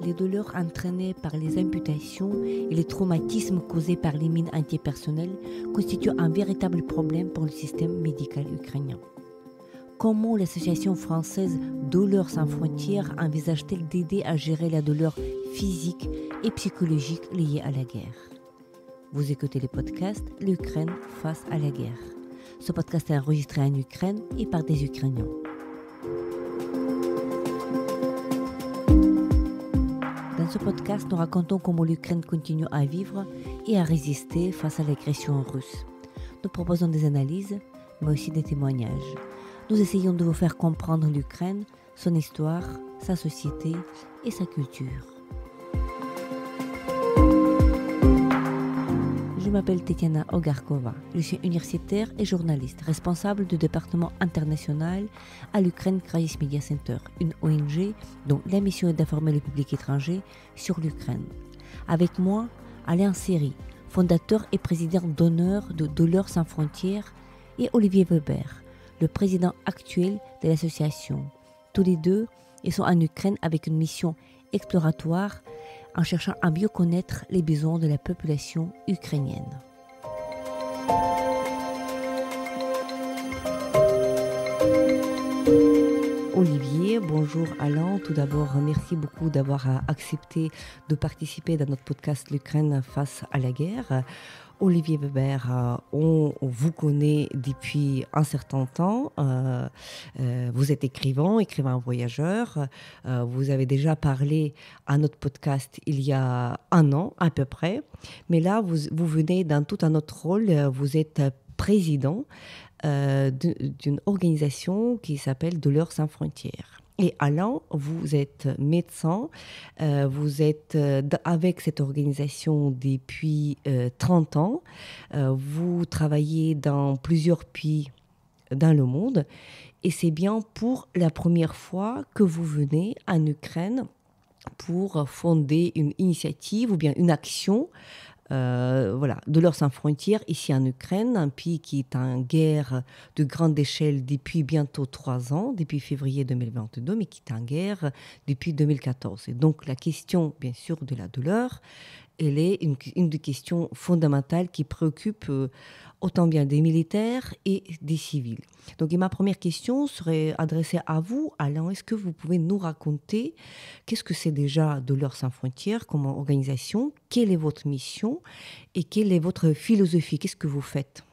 Les douleurs entraînées par les amputations et les traumatismes causés par les mines antipersonnelles constituent un véritable problème pour le système médical ukrainien. Comment l'association française Douleurs sans frontières envisage-t-elle d'aider à gérer la douleur physique et psychologique liée à la guerre? Vous écoutez le podcast L'Ukraine face à la guerre. Ce podcast est enregistré en Ukraine et par des Ukrainiens. Dans ce podcast, nous racontons comment l'Ukraine continue à vivre et à résister face à l'agression russe. Nous proposons des analyses, mais aussi des témoignages. Nous essayons de vous faire comprendre l'Ukraine, son histoire, sa société et sa culture. Je m'appelle Tetiana Ogarkova. Je suis universitaire et journaliste, responsable du département international à l'Ukraine Crisis Media Center, une ONG dont la mission est d'informer le public étranger sur l'Ukraine. Avec moi, Alain Serry, fondateur et président d'honneur de Douleurs sans frontières, et Olivier Weber, le président actuel de l'association. Tous les deux, ils sont en Ukraine avec une mission exploratoire en cherchant à mieux connaître les besoins de la population ukrainienne. Olivier, bonjour Alain. Tout d'abord, merci beaucoup d'avoir accepté de participer dans notre podcast L'Ukraine face à la guerre. Olivier Weber, on vous connaît depuis un certain temps. Vous êtes écrivain voyageur. Vous avez déjà parlé à notre podcast il y a un an à peu près. Mais là, vous venez dans tout un autre rôle. Vous êtes président d'une organisation qui s'appelle Douleurs sans frontières. Et Alain, vous êtes médecin, vous êtes avec cette organisation depuis 30 ans, vous travaillez dans plusieurs pays dans le monde et c'est bien pour la première fois que vous venez en Ukraine pour fonder une initiative ou bien une action Douleurs sans frontières, ici en Ukraine, un pays qui est en guerre de grande échelle depuis bientôt 3 ans, depuis février 2022, mais qui est en guerre depuis 2014. Et donc la question, bien sûr, de la douleur, elle est une des questions fondamentales qui préoccupe autant bien des militaires et des civils. Donc, ma première question serait adressée à vous. Alain, est-ce que vous pouvez nous raconter qu'est-ce que c'est déjà Douleurs sans frontières comme organisation? Quelle est votre mission et quelle est votre philosophie? Qu'est-ce que vous faites?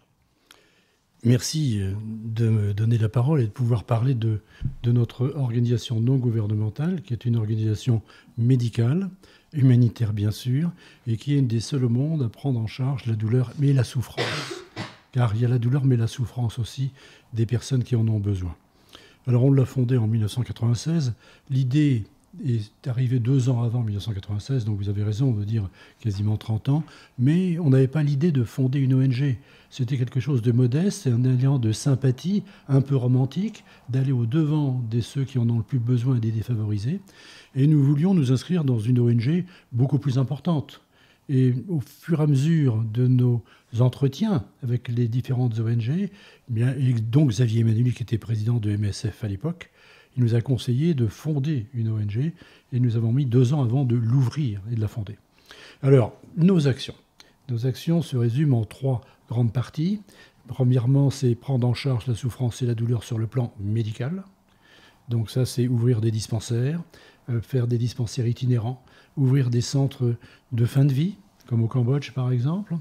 Merci de me donner la parole et de pouvoir parler de notre organisation non gouvernementale, qui est une organisation médicale, humanitaire bien sûr, et qui est une des seules au monde à prendre en charge la douleur mais la souffrance. Car il y a la douleur mais la souffrance aussi des personnes qui en ont besoin. Alors on l'a fondée en 1996. L'idée est arrivée 2 ans avant 1996, donc vous avez raison de dire quasiment 30 ans, mais on n'avait pas l'idée de fonder une ONG. C'était quelque chose de modeste, un alliant de sympathie, un peu romantique, d'aller au-devant de ceux qui en ont le plus besoin et des défavorisés. Et nous voulions nous inscrire dans une ONG beaucoup plus importante. Et au fur et à mesure de nos entretiens avec les différentes ONG, et donc Xavier Emmanuel, qui était président de MSF à l'époque, il nous a conseillé de fonder une ONG et nous avons mis 2 ans avant de l'ouvrir et de la fonder. Alors, nos actions. Nos actions se résument en 3 grandes parties. Premièrement, c'est prendre en charge la souffrance et la douleur sur le plan médical. Donc ça, c'est ouvrir des dispensaires, faire des dispensaires itinérants, ouvrir des centres de fin de vie, comme au Cambodge par exemple.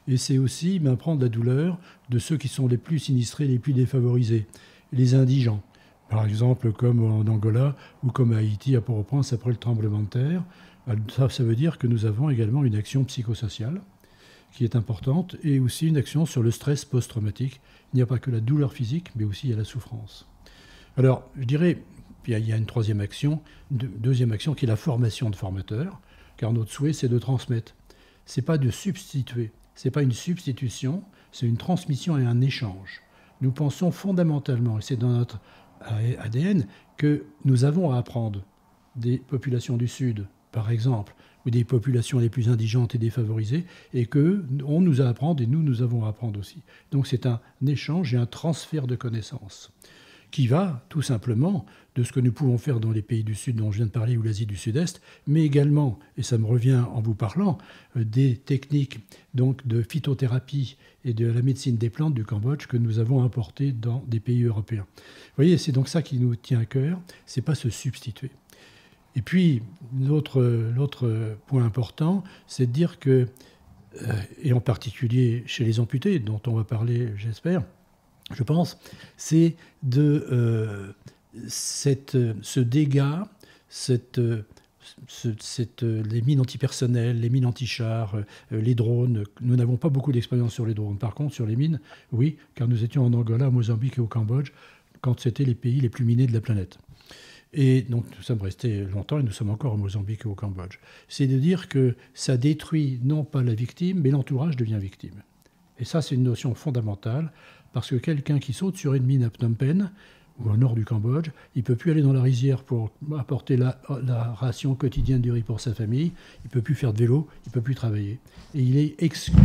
Et c'est aussi prendre la douleur de ceux qui sont les plus sinistrés, les plus défavorisés, les indigents. Par exemple, comme en Angola ou comme à Haïti, à Port-au-Prince, après le tremblement de terre. Ça veut dire que nous avons également une action psychosociale qui est importante et aussi une action sur le stress post-traumatique. Il n'y a pas que la douleur physique, mais aussi il y a la souffrance. Alors, je dirais, il y a une troisième action, deuxième action qui est la formation de formateurs, car notre souhait, c'est de transmettre. Ce n'est pas de substituer, ce n'est pas une substitution, c'est une transmission et un échange. Nous pensons fondamentalement, et c'est dans notre ADN, que nous avons à apprendre des populations du Sud, par exemple, ou des populations les plus indigentes et défavorisées, et qu'on nous a à apprendre et nous avons à apprendre aussi. Donc c'est un échange et un transfert de connaissances. qui va tout simplement de ce que nous pouvons faire dans les pays du Sud dont je viens de parler ou l'Asie du Sud-Est, mais également, et ça me revient en vous parlant, des techniques donc, de phytothérapie et de la médecine des plantes du Cambodge que nous avons importées dans des pays européens. Vous voyez, c'est donc ça qui nous tient à cœur, c'est pas se substituer. Et puis, l'autre point important, c'est de dire que, et en particulier chez les amputés, dont on va parler, j'espère, je pense, c'est de ce dégât, les mines antipersonnelles, les mines anti-chars, les drones. Nous n'avons pas beaucoup d'expérience sur les drones. Par contre, sur les mines, oui, car nous étions en Angola, au Mozambique et au Cambodge, quand c'était les pays les plus minés de la planète. Et donc, nous sommes restés longtemps et nous sommes encore au Mozambique et au Cambodge. C'est de dire que ça détruit non pas la victime, mais l'entourage devient victime. Et ça, c'est une notion fondamentale, parce que quelqu'un qui saute sur une mine à Phnom Penh, ou au nord du Cambodge, il ne peut plus aller dans la rizière pour apporter la ration quotidienne du riz pour sa famille, il ne peut plus faire de vélo, il ne peut plus travailler. Et il est exclu.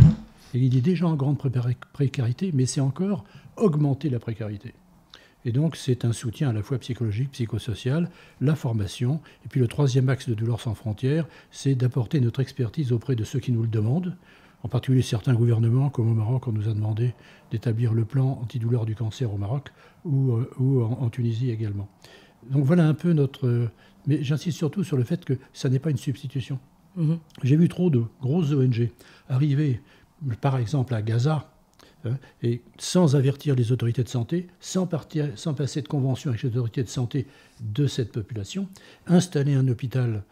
Et il est déjà en grande précarité, mais c'est encore augmenter la précarité. Et donc, c'est un soutien à la fois psychologique, psychosocial, la formation. Et puis, le troisième axe de Douleurs sans frontières, c'est d'apporter notre expertise auprès de ceux qui nous le demandent. En particulier, certains gouvernements, comme au Maroc, on nous a demandé d'établir le plan antidouleur du cancer au Maroc ou en Tunisie également. Donc, voilà un peu notre... Mais j'insiste surtout sur le fait que ça n'est pas une substitution. Mmh. J'ai vu trop de grosses ONG arriver, par exemple, à Gaza, et sans avertir les autorités de santé, sans passer de convention avec les autorités de santé de cette population, installer un hôpital,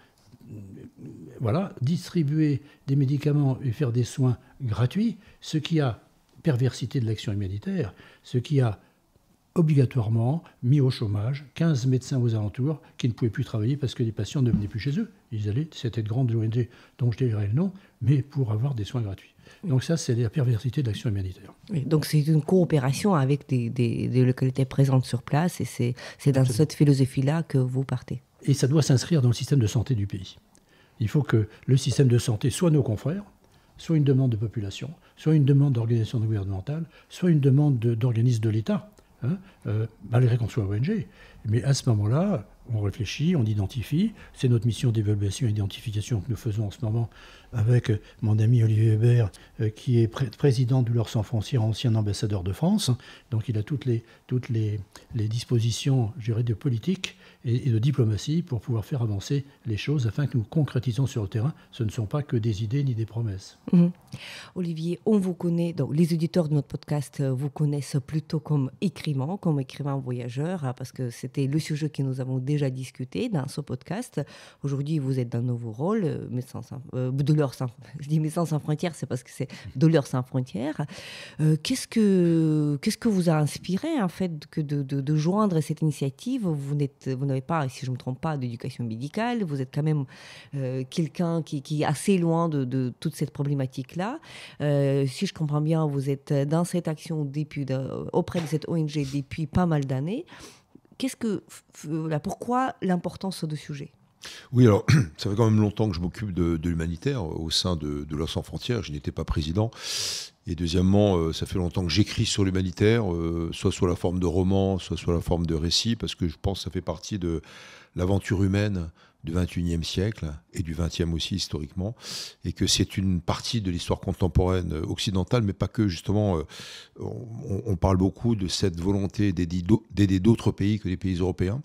voilà, distribuer des médicaments et faire des soins gratuits, ce qui a perversité de l'action humanitaire, ce qui a obligatoirement mis au chômage 15 médecins aux alentours qui ne pouvaient plus travailler parce que les patients ne venaient plus chez eux. Ils allaient, c'était de grandes ONG dont je dirai le nom, mais pour avoir des soins gratuits. Donc ça, c'est la perversité de l'action humanitaire. Oui, donc c'est une coopération avec des localités présentes sur place et c'est dans cette philosophie-là que vous partez. Et ça doit s'inscrire dans le système de santé du pays. Il faut que le système de santé soit nos confrères, soit une demande de population, soit une demande d'organisation gouvernementale, soit une demande d'organisme de l'État, malgré qu'on soit ONG. Mais à ce moment-là, on réfléchit, on identifie. C'est notre mission d'évaluation et d'identification que nous faisons en ce moment avec mon ami Olivier Hébert, qui est président de Douleurs sans frontières, ancien ambassadeur de France. Donc il a toutes les dispositions, je dirais, de politique et de diplomatie pour pouvoir faire avancer les choses afin que nous concrétisons sur le terrain. Ce ne sont pas que des idées ni des promesses. Mmh. Olivier, on vous connaît, donc les auditeurs de notre podcast vous connaissent plutôt comme écrivain voyageur, parce que c'était le sujet que nous avons déjà discuté dans ce podcast. Aujourd'hui, vous êtes dans un nouveau rôle, je dis Médecins sans frontières, c'est parce que c'est Douleurs sans frontières. Qu'est-ce que vous a inspiré en fait de joindre cette initiative? Vous n'avez pas, si je ne me trompe pas, d'éducation médicale. Vous êtes quand même quelqu'un qui est assez loin de toute cette problématique-là. Si je comprends bien, vous êtes dans cette action auprès de cette ONG depuis pas mal d'années. Pourquoi l'importance de ce sujet ? Oui, alors, ça fait quand même longtemps que je m'occupe de l'humanitaire au sein de Douleurs sans frontières. Je n'étais pas président. Et deuxièmement, ça fait longtemps que j'écris sur l'humanitaire, soit sous la forme de romans, soit sous la forme de récits, parce que je pense que ça fait partie de l'aventure humaine du XXIe siècle et du XXe aussi historiquement, et que c'est une partie de l'histoire contemporaine occidentale, mais pas que, justement. On parle beaucoup de cette volonté d'aider d'autres pays que les pays européens.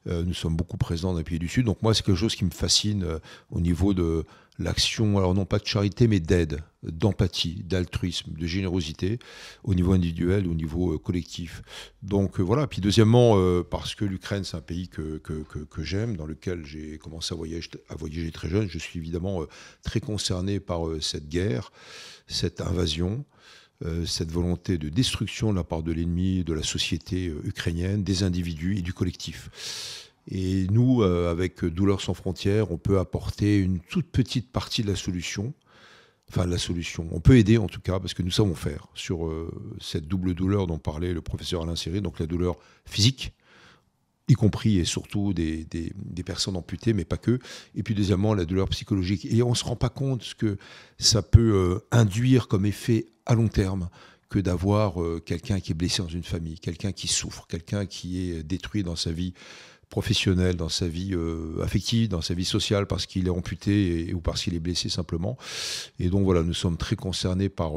Nous sommes beaucoup présents dans les pays du Sud, donc moi c'est quelque chose qui me fascine au niveau de l'action, alors non pas de charité, mais d'aide, d'empathie, d'altruisme, de générosité, au niveau individuel, au niveau collectif. Donc voilà, puis deuxièmement, parce que l'Ukraine, c'est un pays que j'aime, dans lequel j'ai commencé à voyager très jeune, je suis évidemment très concerné par cette guerre, cette invasion, cette volonté de destruction de la part de l'ennemi, de la société ukrainienne, des individus et du collectif. Et nous, avec Douleurs sans frontières, on peut apporter une toute petite partie de la solution. Enfin, la solution. On peut aider en tout cas, parce que nous savons faire sur cette double douleur dont parlait le professeur Alain Séré, donc la douleur physique, y compris et surtout des personnes amputées, mais pas que. Et puis deuxièmement, la douleur psychologique. Et on ne se rend pas compte ce que ça peut induire comme effet à long terme, que d'avoir quelqu'un qui est blessé dans une famille, quelqu'un qui souffre, quelqu'un qui est détruit dans sa vie professionnelle, dans sa vie affective, dans sa vie sociale, parce qu'il est amputé ou parce qu'il est blessé simplement. Et donc voilà, nous sommes très concernés par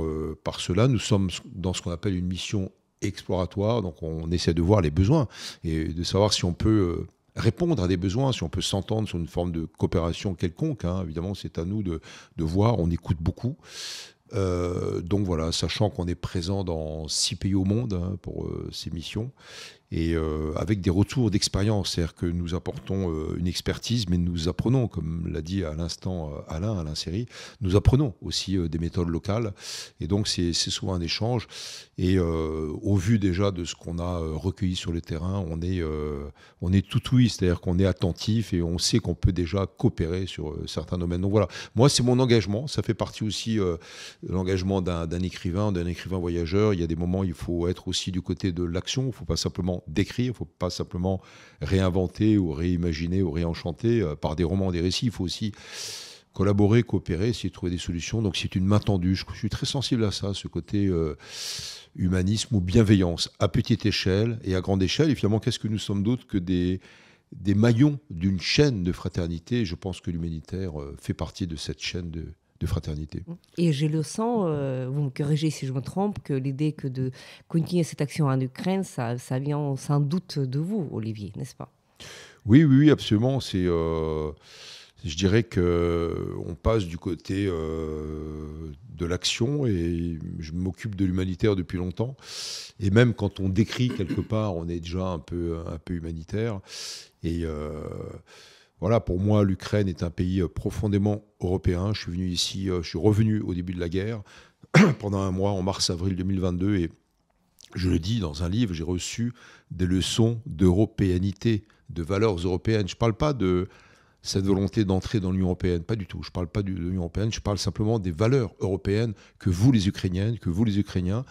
cela. Nous sommes dans ce qu'on appelle une mission exploratoire, donc on essaie de voir les besoins et de savoir si on peut répondre à des besoins, si on peut s'entendre sur une forme de coopération quelconque. Évidemment, c'est à nous de voir, on écoute beaucoup. Donc voilà, sachant qu'on est présent dans 6 pays au monde pour ces missions, et avec des retours d'expérience, c'est-à-dire que nous apportons une expertise, mais nous apprenons, comme l'a dit à l'instant Alain Seri, nous apprenons aussi des méthodes locales, et donc c'est souvent un échange, et au vu déjà de ce qu'on a recueilli sur le terrain, on est tout ouïe, c'est-à-dire qu'on est attentif, et on sait qu'on peut déjà coopérer sur certains domaines. Donc voilà, moi c'est mon engagement, ça fait partie aussi de l'engagement d'un écrivain voyageur. Il y a des moments où il faut être aussi du côté de l'action, il ne faut pas simplement d'écrire, il ne faut pas simplement réinventer ou réimaginer ou réenchanter par des romans, des récits. Il faut aussi collaborer, coopérer, essayer de trouver des solutions. Donc c'est une main tendue. Je suis très sensible à ça, ce côté humanisme ou bienveillance, à petite échelle et à grande échelle. Et finalement, qu'est-ce que nous sommes d'autres que des maillons d'une chaîne de fraternité? Je pense que l'humanitaire fait partie de cette chaîne de fraternité. Et je le sens, vous me corrigez si je me trompe, que l'idée que de continuer cette action en Ukraine, ça vient sans doute de vous, Olivier, n'est-ce pas? Oui, absolument. Je dirais qu'on passe du côté de l'action, et je m'occupe de l'humanitaire depuis longtemps. Et même quand on décrit quelque part, on est déjà un peu humanitaire. Et voilà, pour moi, l'Ukraine est un pays profondément européen. Je suis venu ici, je suis revenu au début de la guerre pendant un mois, en mars-avril 2022, et je le dis dans un livre, j'ai reçu des leçons d'européanité, de valeurs européennes. Je ne parle pas de cette volonté d'entrer dans l'Union européenne, pas du tout. Je ne parle pas de l'Union européenne, je parle simplement des valeurs européennes que vous, les Ukrainiennes, que vous, les Ukrainiens,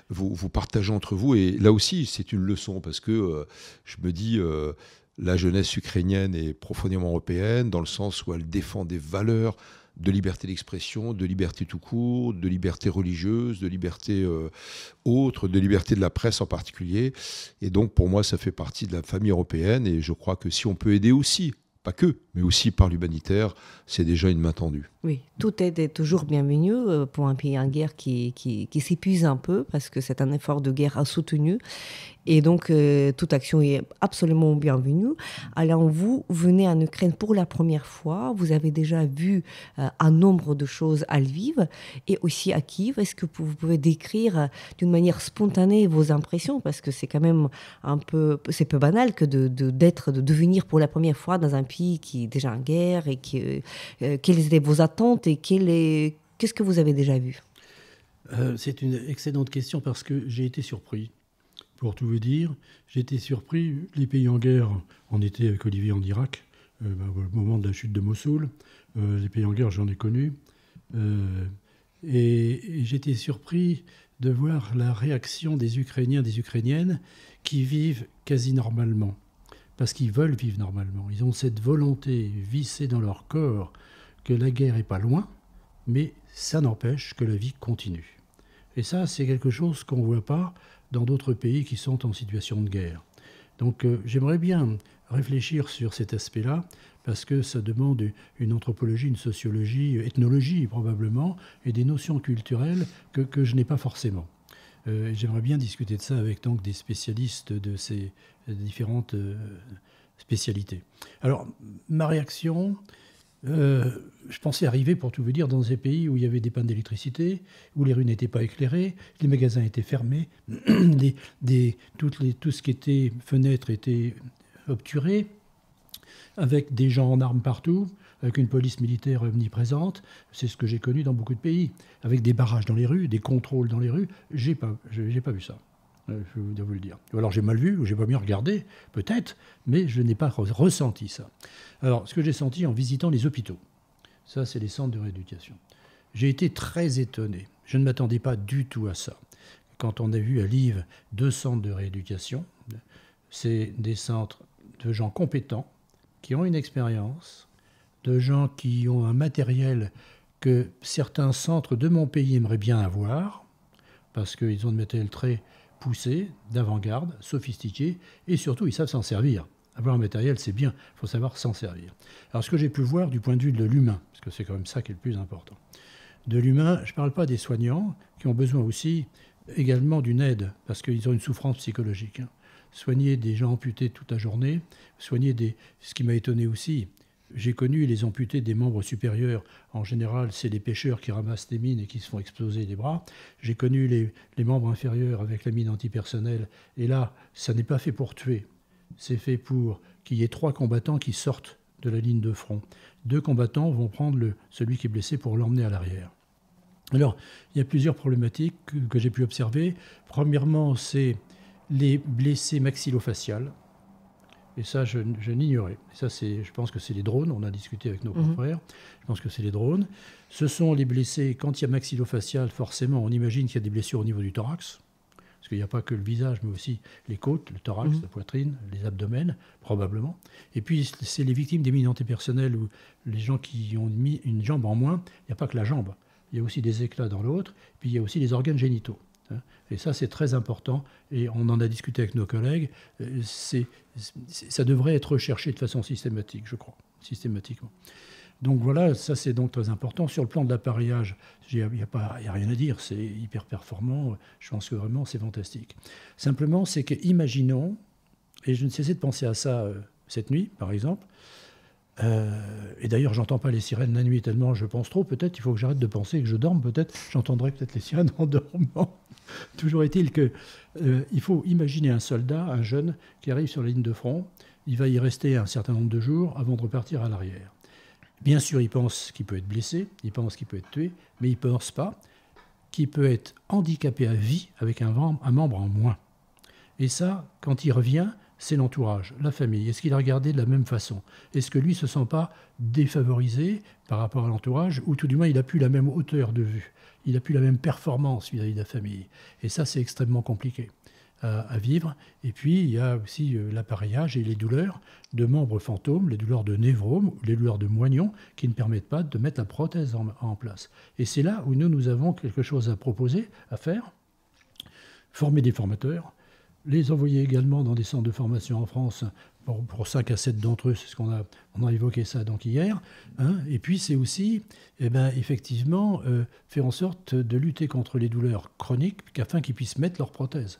vous partagez entre vous. Et là aussi, c'est une leçon, parce que je me dis... la jeunesse ukrainienne est profondément européenne, dans le sens où elle défend des valeurs de liberté d'expression, de liberté tout court, de liberté religieuse, de liberté autre, de liberté de la presse en particulier. Et donc, pour moi, ça fait partie de la famille européenne. Et je crois que si on peut aider aussi, pas que, mais aussi par l'humanitaire, c'est déjà une main tendue. Oui, toute aide est toujours bienvenue pour un pays en guerre qui s'épuise un peu, parce que c'est un effort de guerre à soutenu. Et donc, toute action est absolument bienvenue. Alors, vous venez en Ukraine pour la première fois. Vous avez déjà vu un nombre de choses à Lviv et aussi à Kiev. Est-ce que vous pouvez décrire d'une manière spontanée vos impressions? Parce que c'est quand même c'est peu banal que de venir pour la première fois dans un pays qui est déjà en guerre. Et quelles étaient vos attentes et qu'est-ce que vous avez déjà vu? C'est une excellente question, parce que j'ai été surpris. Pour tout vous dire, j'ai été surpris. Les pays en guerre, on était avec Olivier en Irak, au moment de la chute de Mossoul. Les pays en guerre, j'en ai connu. Et j'étais surpris de voir la réaction des Ukrainiens, des Ukrainiennes, qui vivent quasi normalement. Parce qu'ils veulent vivre normalement. Ils ont cette volonté vissée dans leur corps que la guerre n'est pas loin, mais ça n'empêche que la vie continue. Et ça, c'est quelque chose qu'on ne voit pas dans d'autres pays qui sont en situation de guerre. Donc j'aimerais bien réfléchir sur cet aspect-là, parce que ça demande une anthropologie, une sociologie, ethnologie probablement, et des notions culturelles que je n'ai pas forcément. J'aimerais bien discuter de ça avec donc des spécialistes de ces différentes spécialités. Alors, ma réaction... je pensais arriver, pour tout vous dire, dans des pays où il y avait des pannes d'électricité, où les rues n'étaient pas éclairées, les magasins étaient fermés, tout ce qui était fenêtres était obturé, avec des gens en armes partout, avec une police militaire omniprésente. C'est ce que j'ai connu dans beaucoup de pays, avec des barrages dans les rues, des contrôles dans les rues. J'ai pas vu ça. Je dois vous le dire. Ou alors j'ai mal vu, ou j'ai pas bien regardé, peut-être, mais je n'ai pas ressenti ça. Alors, ce que j'ai senti en visitant les hôpitaux, ça, c'est les centres de rééducation. J'ai été très étonné. Je ne m'attendais pas du tout à ça. Quand on a vu à Lviv 2 centres de rééducation, c'est des centres de gens compétents, qui ont une expérience, de gens qui ont un matériel que certains centres de mon pays aimeraient bien avoir, parce qu'ils ont un matériel très poussé, d'avant-garde, sophistiqué, et surtout, ils savent s'en servir. Avoir un matériel, c'est bien, il faut savoir s'en servir. Alors, ce que j'ai pu voir du point de vue de l'humain, parce que c'est quand même ça qui est le plus important, de l'humain, je ne parle pas des soignants, qui ont besoin aussi également d'une aide, parce qu'ils ont une souffrance psychologique. Soigner des gens amputés toute la journée, ce qui m'a étonné aussi, j'ai connu les amputés des membres supérieurs. En général, c'est les pêcheurs qui ramassent des mines et qui se font exploser les bras. J'ai connu les membres inférieurs avec la mine antipersonnelle. Et là, ça n'est pas fait pour tuer. C'est fait pour qu'il y ait 3 combattants qui sortent de la ligne de front. 2 combattants vont prendre celui qui est blessé pour l'emmener à l'arrière. Alors, il y a plusieurs problématiques que j'ai pu observer. Premièrement, c'est les blessés maxillofaciales. Et ça, je l'ignorais. Ça, je pense que c'est les drones. On a discuté avec nos confrères. Je pense que c'est les drones. Ce sont les blessés, quand il y a maxillofacial, forcément, on imagine qu'il y a des blessures au niveau du thorax. Parce qu'il n'y a pas que le visage, mais aussi les côtes, le thorax, la poitrine, les abdomens, probablement. Et puis, c'est les victimes des mines antipersonnelles ou les gens qui ont mis une jambe en moins. Il n'y a pas que la jambe. Il y a aussi des éclats dans l'autre. Puis, il y a aussi les organes génitaux. Et ça, c'est très important. Et on en a discuté avec nos collègues. Ça devrait être recherché de façon systématique, je crois, systématiquement. Donc voilà, ça c'est donc très important. Sur le plan de l'appareillage, il n'y a rien à dire, c'est hyper performant. Je pense que vraiment c'est fantastique. Simplement, c'est que, imaginons, et je ne cessais de penser à ça cette nuit, par exemple, et d'ailleurs, j'entends pas les sirènes la nuit tellement je pense trop. Peut-être il faut que j'arrête de penser, que je dorme. Peut-être j'entendrai peut-être les sirènes en dormant. Toujours est-il que il faut imaginer un soldat, un jeune, qui arrive sur la ligne de front. Il va y rester un certain nombre de jours avant de repartir à l'arrière. Bien sûr, il pense qu'il peut être blessé, il pense qu'il peut être tué, mais il ne pense pas qu'il peut être handicapé à vie avec un membre en moins. Et ça, quand il revient, c'est l'entourage, la famille. Est-ce qu'il a regardé de la même façon? Est-ce que lui ne se sent pas défavorisé par rapport à l'entourage, ou tout du moins il n'a plus la même hauteur de vue, il n'a plus la même performance vis-à-vis de la famille? Et ça, c'est extrêmement compliqué à vivre. Et puis, il y a aussi l'appareillage et les douleurs de membres fantômes, les douleurs de névrome, les douleurs de moignon, qui ne permettent pas de mettre la prothèse en place. Et c'est là où nous avons quelque chose à proposer, à faire, former des formateurs, les envoyer également dans des centres de formation en France pour 5 à 7 d'entre eux, c'est ce qu'on a évoqué ça donc hier. Et puis c'est aussi, effectivement, faire en sorte de lutter contre les douleurs chroniques, afin qu'ils puissent mettre leur prothèse,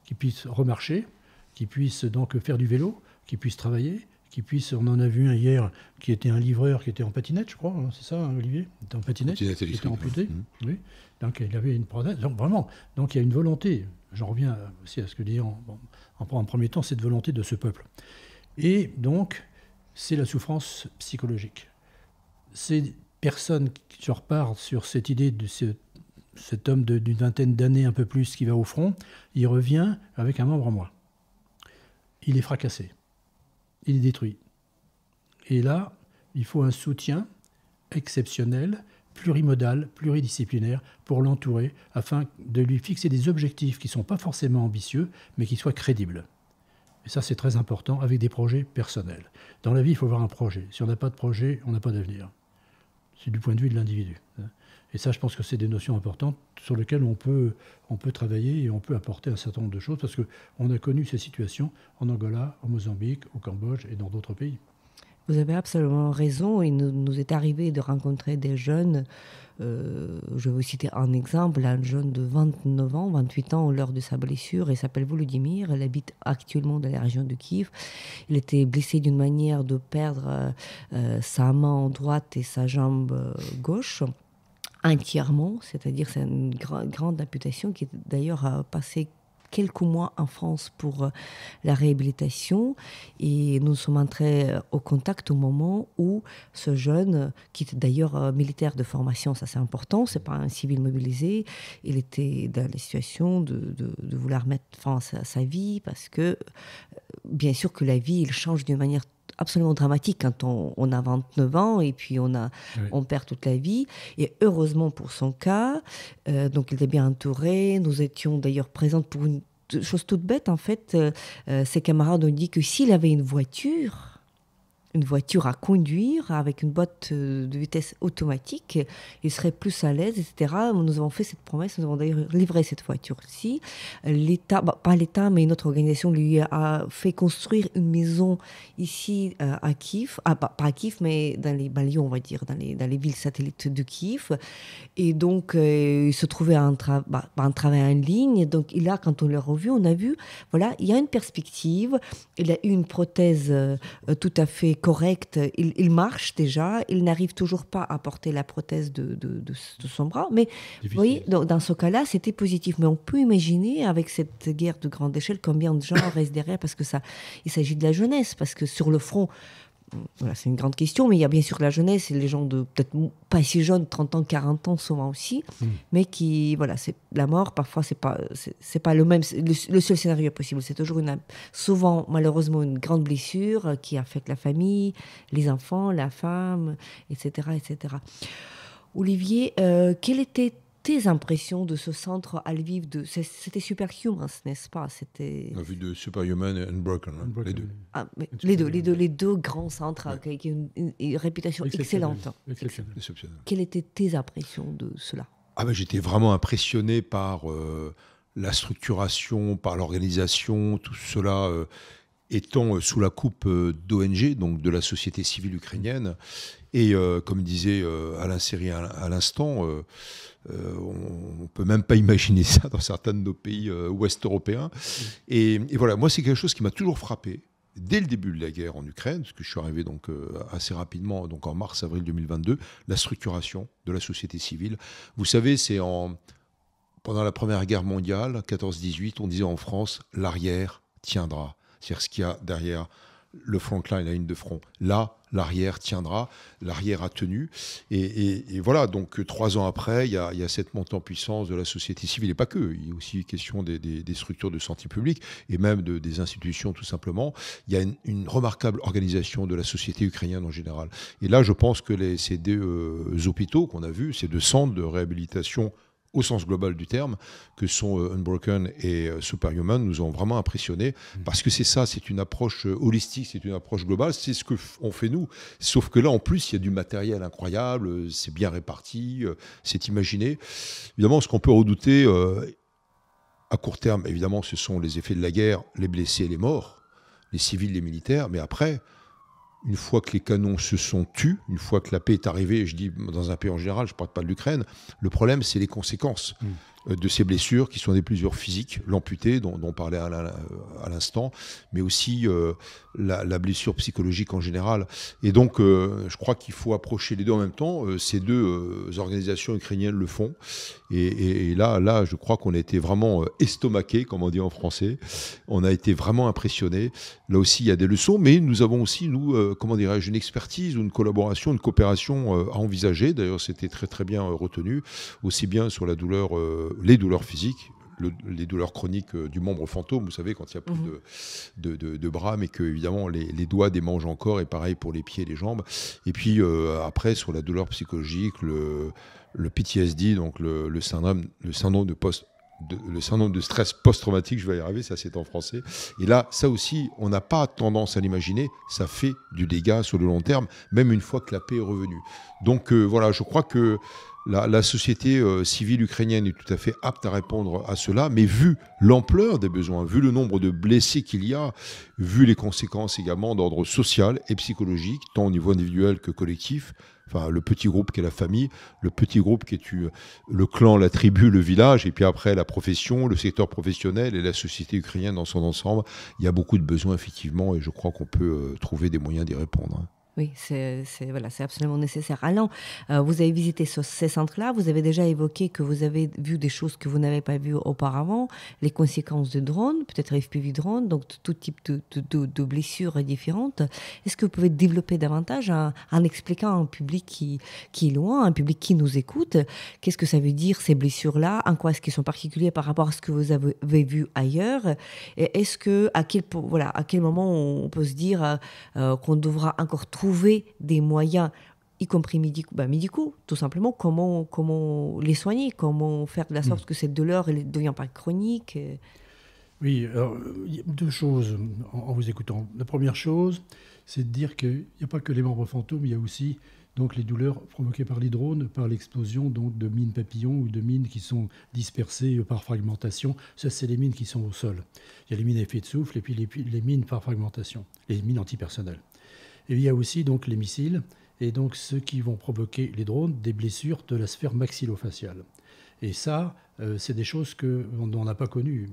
qu'ils puissent remarcher, qu'ils puissent donc faire du vélo, qu'ils puissent travailler, qu'ils puissent. On en a vu un hier qui était un livreur qui était en patinette, je crois, hein, c'est ça, Olivier? Il était en patinette, il était amputé. Oui. Donc il avait une prothèse. Donc vraiment, donc il y a une volonté. J'en reviens aussi à ce que dit en premier temps, cette volonté de ce peuple. Et donc, c'est la souffrance psychologique. Ces personnes qui repartent sur cette idée de cet homme d'une vingtaine d'années, un peu plus, qui va au front, il revient avec un membre en moins. Il est fracassé. Il est détruit. Et là, il faut un soutien exceptionnel, plurimodal, pluridisciplinaire, pour l'entourer, afin de lui fixer des objectifs qui ne sont pas forcément ambitieux, mais qui soient crédibles. Et ça, c'est très important, avec des projets personnels. Dans la vie, il faut avoir un projet. Si on n'a pas de projet, on n'a pas d'avenir. C'est du point de vue de l'individu. Et ça, je pense que c'est des notions importantes sur lesquelles on peut travailler et on peut apporter un certain nombre de choses, parce qu'on a connu ces situations en Angola, au Mozambique, au Cambodge et dans d'autres pays. Vous avez absolument raison. Il nous est arrivé de rencontrer des jeunes. Je vais vous citer un exemple. Un jeune de 29 ans, 28 ans, lors de sa blessure. Il s'appelle Volodymyr. Il habite actuellement dans la région de Kiev. Il était blessé d'une manière de perdre sa main droite et sa jambe gauche entièrement. C'est-à-dire c'est une grande amputation qui est d'ailleurs passée quelques mois en France pour la réhabilitation, et nous sommes entrés au contact au moment où ce jeune, qui était d'ailleurs militaire de formation, ça c'est important, c'est pas un civil mobilisé, il était dans la situation de vouloir mettre fin à sa vie, parce que bien sûr que la vie, il change d'une manière absolument dramatique quand on a 29 ans et puis on perd toute la vie. Et heureusement pour son cas, donc il était bien entouré. Nous étions d'ailleurs présentes pour une chose toute bête. En fait, ses camarades ont dit que s'il avait une voiture une voiture à conduire avec une boîte de vitesse automatique, il serait plus à l'aise, etc. Nous avons fait cette promesse, nous avons d'ailleurs livré cette voiture-ci. L'État, pas l'État, mais une autre organisation lui a fait construire une maison ici à Kiev, pas à Kiev, mais dans les banlieues, on va dire, dans les villes satellites de Kiev. Et donc, il se trouvait un travail en ligne. Donc, quand on l'a revu, on a vu, voilà, il y a une perspective. Il a eu une prothèse tout à fait correcte. Il marche déjà. Il n'arrive toujours pas à porter la prothèse de son bras. Mais vous voyez, dans ce cas-là, c'était positif. Mais on peut imaginer, avec cette guerre de grande échelle, combien de gens restent derrière, parce que il s'agit de la jeunesse. Parce que sur le front, voilà, c'est une grande question, mais il y a bien sûr la jeunesse et les gens de peut-être pas si jeunes, 30 ans, 40 ans souvent aussi, mais qui, voilà, c'est la mort, parfois c'est pas le même, le seul scénario possible. C'est toujours souvent malheureusement une grande blessure qui affecte la famille, les enfants, la femme, etc. etc. Olivier, quelle était tes impressions de ce centre à Lviv? C'était Superhumans, n'est-ce pas? On a vu de Superhuman et Unbroken, les deux. Ah, les deux grands centres avec une réputation excellente. Exceptionnel. Quelles étaient tes impressions de cela? J'étais vraiment impressionné par la structuration, par l'organisation, tout cela étant sous la coupe d'ONG, donc de la société civile ukrainienne. Et comme disait Alain Serry à l'instant, on ne peut même pas imaginer ça dans certains de nos pays ouest européens. Et voilà, moi c'est quelque chose qui m'a toujours frappé dès le début de la guerre en Ukraine, parce que je suis arrivé donc assez rapidement, donc en mars-avril 2022, la structuration de la société civile. Vous savez, pendant la Première Guerre mondiale, 14-18, on disait en France, l'arrière tiendra. C'est-à-dire ce qu'il y a derrière le front line, la ligne de front. Là, l'arrière tiendra, l'arrière a tenu. Et voilà, donc 3 ans après, il y a cette montée en puissance de la société civile, et pas que. Il y a aussi question des structures de santé publique, et même des institutions tout simplement. Il y a une remarquable organisation de la société ukrainienne en général. Et là, je pense que ces deux hôpitaux qu'on a vus, ces 2 centres de réhabilitation au sens global du terme, que sont Unbroken et Superhuman, nous ont vraiment impressionnés, parce que c'est une approche holistique, c'est une approche globale, c'est ce qu'on fait nous, sauf que là, en plus, il y a du matériel incroyable, c'est bien réparti, c'est imaginé. Évidemment, ce qu'on peut redouter à court terme, évidemment, ce sont les effets de la guerre, les blessés et les morts, les civils, les militaires, mais après, une fois que les canons se sont tus, une fois que la paix est arrivée, je dis dans un pays en général, je ne parle pas de l'Ukraine, le problème, c'est les conséquences de ces blessures qui sont des blessures physiques, l'amputé dont on parlait à l'instant, mais aussi la blessure psychologique en général. Et donc, je crois qu'il faut approcher les deux en même temps. Ces deux organisations ukrainiennes le font. Et là, je crois qu'on a été vraiment estomaqués, comme on dit en français. On a été vraiment impressionnés. Là aussi, il y a des leçons, mais nous avons aussi, une expertise, une collaboration, une coopération à envisager. D'ailleurs, c'était très très bien retenu, aussi bien sur la douleur, les douleurs physiques, les douleurs chroniques du membre fantôme, vous savez, quand il n'y a plus de bras, mais que évidemment les doigts démangent encore, et pareil pour les pieds et les jambes. Et puis après, sur la douleur psychologique, le PTSD, donc le syndrome de stress post-traumatique, je vais y arriver, ça c'est en français. Et là, ça aussi, on n'a pas tendance à l'imaginer, ça fait du dégât sur le long terme, même une fois que la paix est revenue. Donc voilà, je crois que la société civile ukrainienne est tout à fait apte à répondre à cela, mais vu l'ampleur des besoins, vu le nombre de blessés qu'il y a, vu les conséquences également d'ordre social et psychologique, tant au niveau individuel que collectif, enfin le petit groupe qui est la famille, le petit groupe qui est le clan, la tribu, le village, et puis après la profession, le secteur professionnel et la société ukrainienne dans son ensemble, il y a beaucoup de besoins effectivement, et je crois qu'on peut trouver des moyens d'y répondre. Oui, c'est absolument nécessaire. Alain, vous avez visité ces centres-là, vous avez déjà évoqué que vous avez vu des choses que vous n'avez pas vues auparavant, les conséquences de drones, peut-être FPV drones, donc tout type de blessures différentes. Est-ce que vous pouvez développer davantage en expliquant à un public qui est loin, un public qui nous écoute, qu'est-ce que ça veut dire ces blessures-là, en quoi est-ce qu'elles sont particulières par rapport à ce que vous avez vu ailleurs, et est-ce que à quel moment on peut se dire qu'on devra encore trouver des moyens, y compris médicaux, tout simplement, comment les soigner, comment faire de la sorte que cette douleur ne devienne pas chronique. Oui, alors, il y a deux choses en vous écoutant. La première chose, c'est de dire qu'il n'y a pas que les membres fantômes, il y a aussi donc les douleurs provoquées par les drones, par l'explosion donc de mines papillons ou de mines qui sont dispersées par fragmentation. Ça, c'est les mines qui sont au sol. Il y a les mines à effet de souffle et puis les mines par fragmentation, les mines antipersonnelles. Et il y a aussi donc les missiles et donc ceux qui vont provoquer les drones des blessures de la sphère maxillofaciale. Et ça, c'est des choses qu'on n'a pas connues.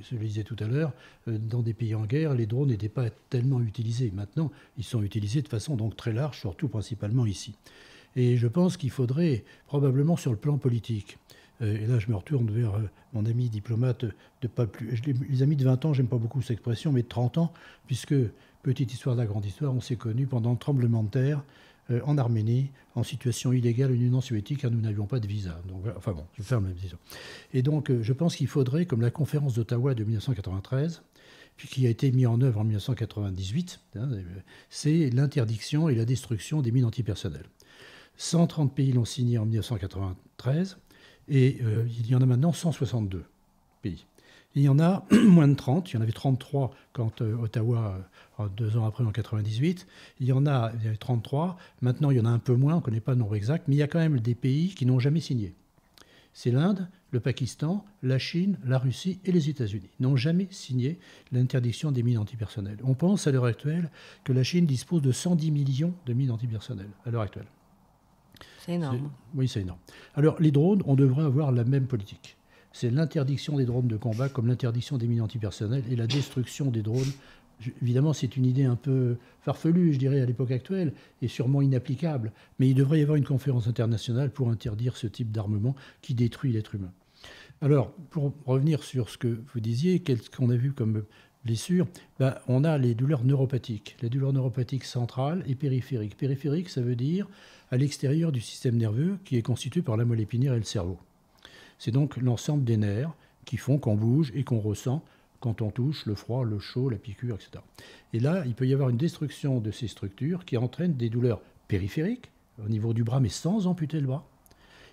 Je le disais tout à l'heure, dans des pays en guerre, les drones n'étaient pas tellement utilisés. Maintenant, ils sont utilisés de façon donc très large, surtout principalement ici. Et je pense qu'il faudrait, probablement sur le plan politique, et là je me retourne vers mon ami diplomate de pas plus... Les amis de 20 ans, j'aime pas beaucoup cette expression, mais de 30 ans, puisque, petite histoire de la grande histoire, on s'est connus pendant le tremblement de terre, en Arménie, en situation illégale en Union soviétique, car nous n'avions pas de visa. Donc, enfin bon, je ferme la disons. Et donc, je pense qu'il faudrait, comme la conférence d'Ottawa de 1993, puis qui a été mise en œuvre en 1998, c'est l'interdiction et la destruction des mines antipersonnelles. 130 pays l'ont signé en 1993, et il y en a maintenant 162 pays. Il y en a moins de 30, il y en avait 33 quand Ottawa, 2 ans après, en 98. Il y avait 33, maintenant il y en a un peu moins, on ne connaît pas le nombre exact, mais il y a quand même des pays qui n'ont jamais signé. C'est l'Inde, le Pakistan, la Chine, la Russie et les États-Unis n'ont jamais signé l'interdiction des mines antipersonnelles. On pense à l'heure actuelle que la Chine dispose de 110 millions de mines antipersonnelles, à l'heure actuelle. C'est énorme. Oui, c'est énorme. Alors les drones, on devrait avoir la même politique. C'est l'interdiction des drones de combat comme l'interdiction des mines antipersonnelles et la destruction des drones. Évidemment, c'est une idée un peu farfelue, je dirais, à l'époque actuelle, et sûrement inapplicable. Mais il devrait y avoir une conférence internationale pour interdire ce type d'armement qui détruit l'être humain. Alors, pour revenir sur ce que vous disiez, qu'est-ce qu'on a vu comme blessure, on a les douleurs neuropathiques. Les douleurs neuropathiques centrales et périphériques. Périphérique, ça veut dire à l'extérieur du système nerveux qui est constitué par la moelle épinière et le cerveau. C'est donc l'ensemble des nerfs qui font qu'on bouge et qu'on ressent quand on touche le froid, le chaud, la piqûre, etc. Et là, il peut y avoir une destruction de ces structures qui entraîne des douleurs périphériques, au niveau du bras, mais sans amputer le bras,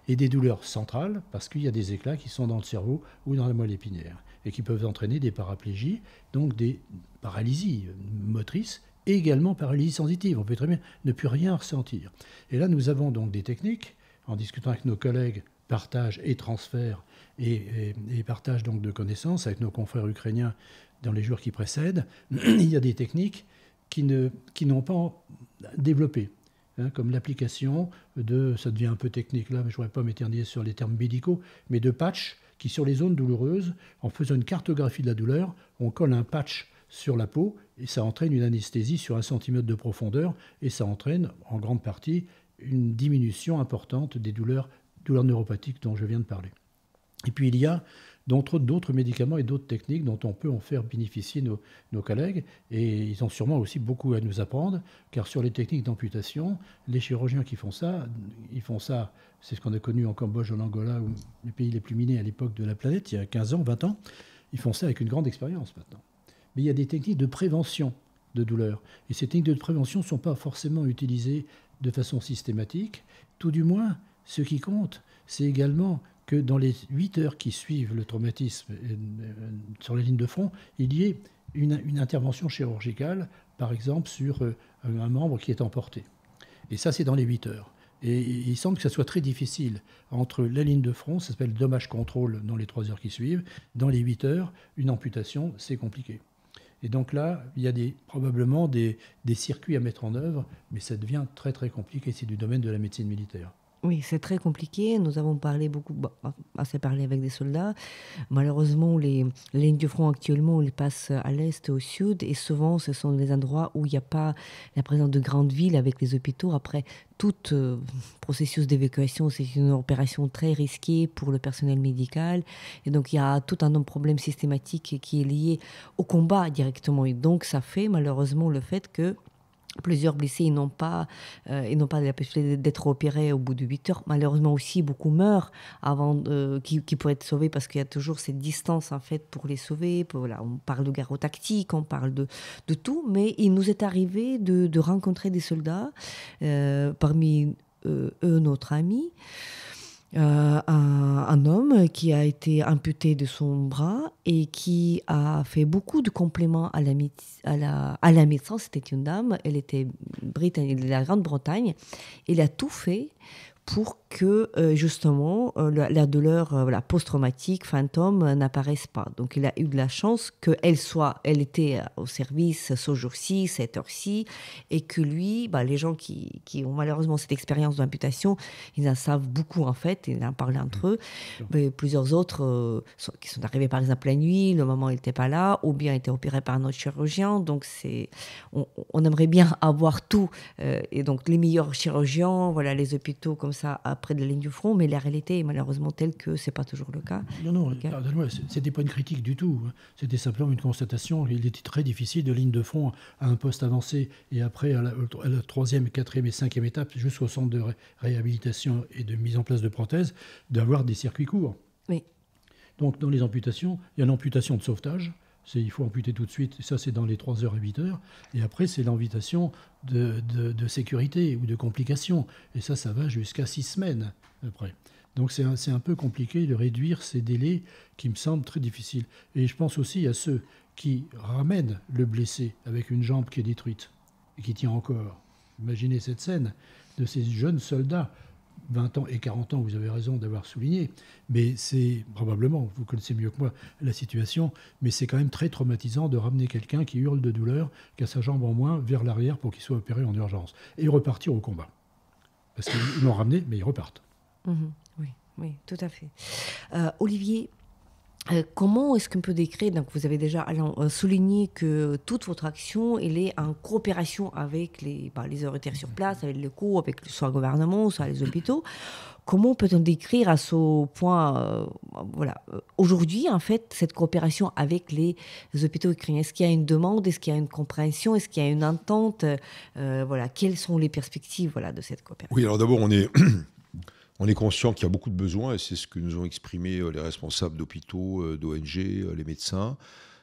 et des douleurs centrales, parce qu'il y a des éclats qui sont dans le cerveau ou dans la moelle épinière, et qui peuvent entraîner des paraplégies, donc des paralysies motrices, et également paralysie sensitive. On peut très bien ne plus rien ressentir. Et là, nous avons donc des techniques, en discutant avec nos collègues, partage et transfert et partage donc de connaissances avec nos confrères ukrainiens dans les jours qui précèdent, il y a des techniques qui n'ont pas développé, comme l'application de, ça devient un peu technique là, mais je ne voudrais pas m'éterniser sur les termes médicaux, mais de patch qui sur les zones douloureuses, en faisant une cartographie de la douleur, on colle un patch sur la peau et ça entraîne une anesthésie sur 1 cm de profondeur et ça entraîne en grande partie une diminution importante des douleurs neuropathiques dont je viens de parler. Et puis il y a d'autres médicaments et d'autres techniques dont on peut en faire bénéficier nos collègues, et ils ont sûrement aussi beaucoup à nous apprendre, car sur les techniques d'amputation, les chirurgiens qui font ça, c'est ce qu'on a connu en Cambodge, en Angola, ou les pays les plus minés à l'époque de la planète, il y a 15 ans, 20 ans, ils font ça avec une grande expérience maintenant. Mais il y a des techniques de prévention de douleur, et ces techniques de prévention ne sont pas forcément utilisées de façon systématique, tout du moins. Ce qui compte, c'est également que dans les 8 heures qui suivent le traumatisme sur la ligne de front, il y ait une intervention chirurgicale, par exemple sur un membre qui est emporté. Et ça, c'est dans les 8 heures. Et il semble que ça soit très difficile entre la ligne de front, ça s'appelle dommage contrôle dans les 3 heures qui suivent, dans les 8 heures, une amputation, c'est compliqué. Et donc là, il y a probablement des circuits à mettre en œuvre, mais ça devient très très compliqué, c'est du domaine de la médecine militaire. Oui, c'est très compliqué. Nous avons parlé assez parlé avec des soldats. Malheureusement, les lignes de front actuellement, elles passent à l'est et au sud. Et souvent, ce sont des endroits où il n'y a pas la présence de grandes villes avec les hôpitaux. Après, tout processus d'évacuation, c'est une opération très risquée pour le personnel médical. Et donc, il y a tout un problème systématique qui est lié au combat directement. Et donc, ça fait malheureusement le fait que plusieurs blessés, ils n'ont pas la possibilité d'être opérés au bout de 8 heures. Malheureusement aussi, beaucoup meurent avant qui pourraient être sauvés parce qu'il y a toujours cette distance en fait pour les sauver. Voilà, on parle de gyrotactique, on parle de tout, mais il nous est arrivé de rencontrer des soldats, parmi eux notre ami, un homme qui a été amputé de son bras et qui a fait beaucoup de compliments à la médecin. C'était une dame, elle était britannique de la Grande-Bretagne. Elle a tout fait pour que justement la douleur post-traumatique fantôme n'apparaisse pas. Donc il a eu de la chance elle était au service ce jour-ci, cette heure-ci, et que lui, les gens qui ont malheureusement cette expérience d'amputation, ils en savent beaucoup en fait, ils en parlent entre eux. Mais plusieurs autres qui sont arrivés par exemple la nuit, le moment il n'était pas là, ou bien été opérés par un autre chirurgien. Donc on aimerait bien avoir tout, et donc les meilleurs chirurgiens, les hôpitaux comme ça près de la ligne du front, mais la réalité est malheureusement telle que c'est pas toujours le cas. Non, c'était pas une critique du tout. C'était simplement une constatation. Il était très difficile de ligne de front à un poste avancé et après à la 3e, 4e et 5e étape jusqu'au centre de réhabilitation et de mise en place de prothèses d'avoir des circuits courts. Oui. Donc dans les amputations, il y a l'amputation de sauvetage. Il faut amputer tout de suite, et ça c'est dans les 3 heures à 8 heures. Et après c'est l'amputation de sécurité ou de complications. Et ça va jusqu'à 6 semaines après. Donc c'est un peu compliqué de réduire ces délais qui me semblent très difficiles. Et je pense aussi à ceux qui ramènent le blessé avec une jambe qui est détruite et qui tient encore. Imaginez cette scène de ces jeunes soldats 20 ans et 40 ans, vous avez raison d'avoir souligné, mais c'est probablement, vous connaissez mieux que moi la situation, mais c'est quand même très traumatisant de ramener quelqu'un qui hurle de douleur, qui a sa jambe en moins, vers l'arrière pour qu'il soit opéré en urgence, et repartir au combat. Parce qu'ils l'ont ramené, mais ils repartent. Oui, tout à fait. Olivier, comment est-ce qu'on peut décrire, donc vous avez déjà souligné que toute votre action elle est en coopération avec les autorités sur place, avec le COUR, avec soit le gouvernement, soit les hôpitaux. Comment peut-on décrire à ce point, aujourd'hui en fait, cette coopération avec les hôpitaux ukrainiens? Est-ce qu'il y a une demande? Est-ce qu'il y a une compréhension? Est-ce qu'il y a une entente? Quelles sont les perspectives de cette coopération? Oui, alors d'abord, on est conscient qu'il y a beaucoup de besoins, et c'est ce que nous ont exprimé les responsables d'hôpitaux, d'ONG, les médecins.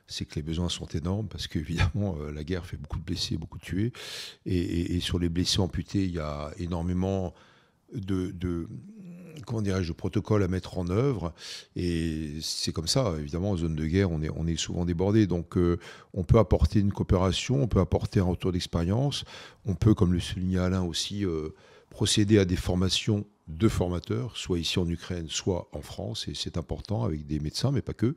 C'est que les besoins sont énormes, parce qu'évidemment, la guerre fait beaucoup de blessés, beaucoup de tués. Et sur les blessés amputés, il y a énormément de protocoles à mettre en œuvre. Et c'est comme ça, évidemment, en zone de guerre, on est souvent débordé. Donc, on peut apporter une coopération, on peut apporter un retour d'expérience. On peut, comme le soulignait Alain aussi, procéder à des formations de formateurs, soit ici en Ukraine, soit en France, et c'est important, avec des médecins, mais pas que.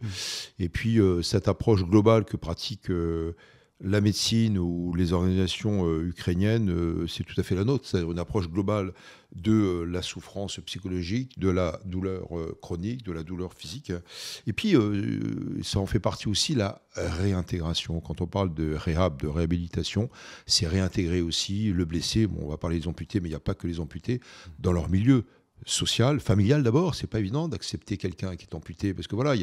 Et puis, cette approche globale que pratique la médecine ou les organisations ukrainiennes, c'est tout à fait la nôtre. C'est-à-dire une approche globale de la souffrance psychologique, de la douleur chronique, de la douleur physique. Et puis, ça en fait partie aussi, la réintégration. Quand on parle de réhab, de réhabilitation, c'est réintégrer aussi le blessé. Bon, on va parler des amputés, mais il n'y a pas que les amputés, dans leur milieu social, familial d'abord. C'est pas évident d'accepter quelqu'un qui est amputé, parce que voilà,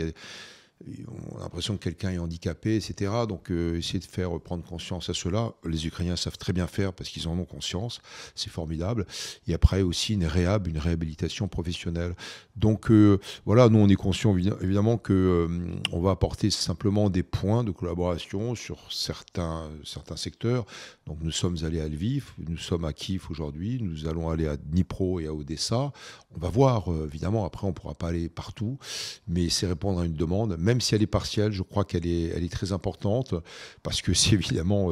on a l'impression que quelqu'un est handicapé, etc. Donc, essayer de faire prendre conscience à cela. Les Ukrainiens savent très bien faire parce qu'ils en ont conscience. C'est formidable. Et après aussi une réhabilitation professionnelle. Donc, voilà, nous, on est conscients évidemment qu'on va apporter simplement des points de collaboration sur certains secteurs. Donc, nous sommes allés à Lviv, nous sommes à Kiev aujourd'hui, nous allons aller à Dnipro et à Odessa. On va voir, évidemment, après, on ne pourra pas aller partout, mais c'est répondre à une demande. Même si elle est partielle, je crois qu'elle est très importante, parce que c'est évidemment